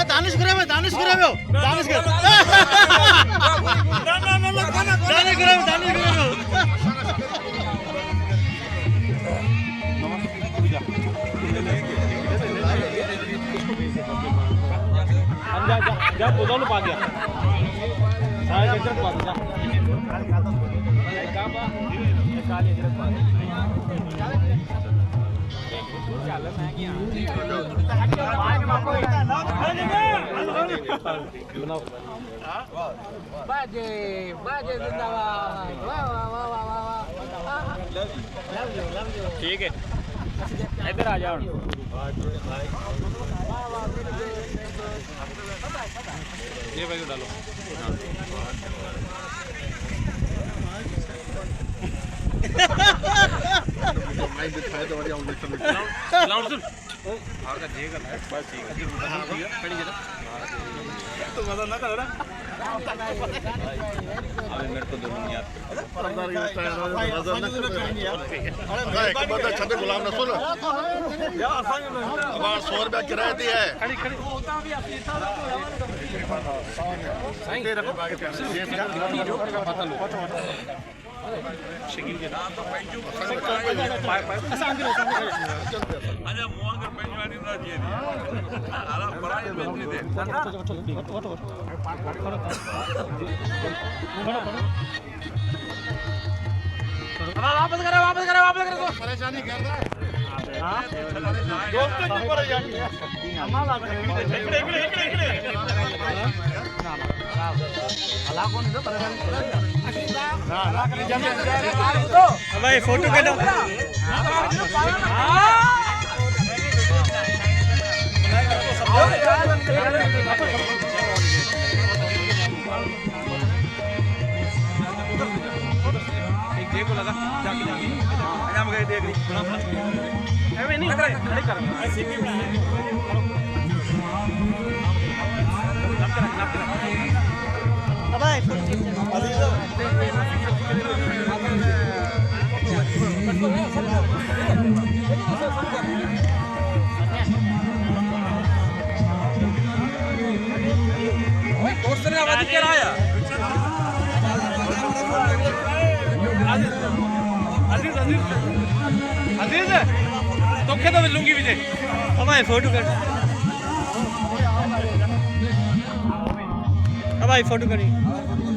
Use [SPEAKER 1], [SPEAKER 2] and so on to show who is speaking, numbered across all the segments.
[SPEAKER 1] दानिश करावे दानिश करावे दानिश कर दानिश करावे जा बोलो पा गया सारे जगह पा गया काली जगह पा गया
[SPEAKER 2] बाजे बाजे जिंदाबाद वाह वाह वाह वाह वाह लव यू
[SPEAKER 1] ठीक है इधर आ जाओ ये भाई डालो माइक दिखाए तो बढ़िया उंगली से लाउड सुन और का जे करना है बस ठीक है खड़ी जरा तो मजा ना कर रहा अबे मेरे को दोनों यार अंदर ये नजर ना कर अरे एक बंदा छते गुलाम ना सुन या आसान अब 100 रुपया किराया दी है खड़ी खड़ी होता भी अपनी साईं दे रखो ये जो पता लो शकील के नाम तो पैंजू पाए आसान करो अच्छा मोहंगर पैंजवानी ना दिए आला बराई में दे वापस करो परेशानी कर रहा है हां दोस्त के ऊपर जानी है हमारा इकडे अला कौन से परेशानी भाई फोटो के दो एक देखो लगा जाके आजा मगर देख ली ऐवे नहीं खड़े कर ऐसे भी भाई दोस्त ने आवाज क्या आया अजीज तो क्या तो लूंगी विजय अब भाई फोटो कर अब भाई फोटो करी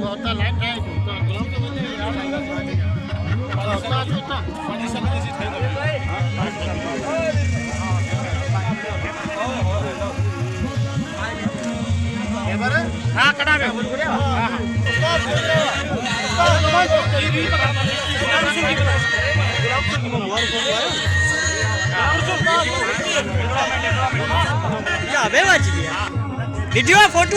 [SPEAKER 1] होता लाइन है तो ग्राउंड में नहीं हां कड़ा में या बे वाज वीडियो फोटो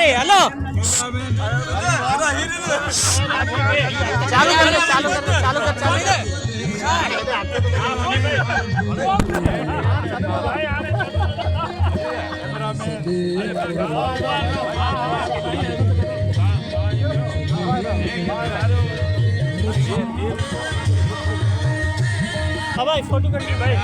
[SPEAKER 1] भाई हेलो चालू कर भाई फोटो कर ली भाई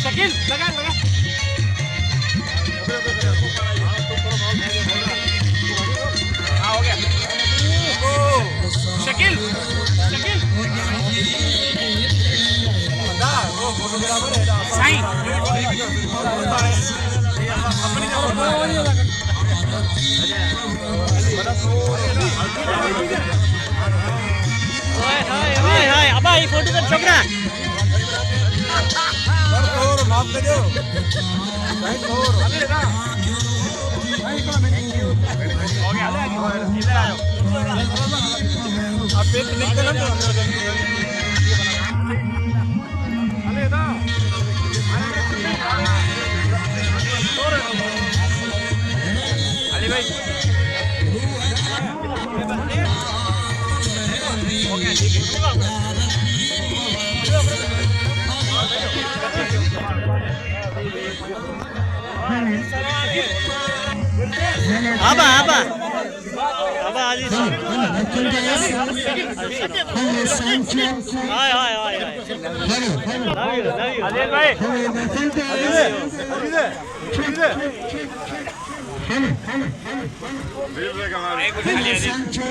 [SPEAKER 1] शकील लगा हो गया शकील साईं हाय अब ये फोटो कर छोकरा और माफ कर दो भाई और हो गया इधर आओ
[SPEAKER 3] Sancho.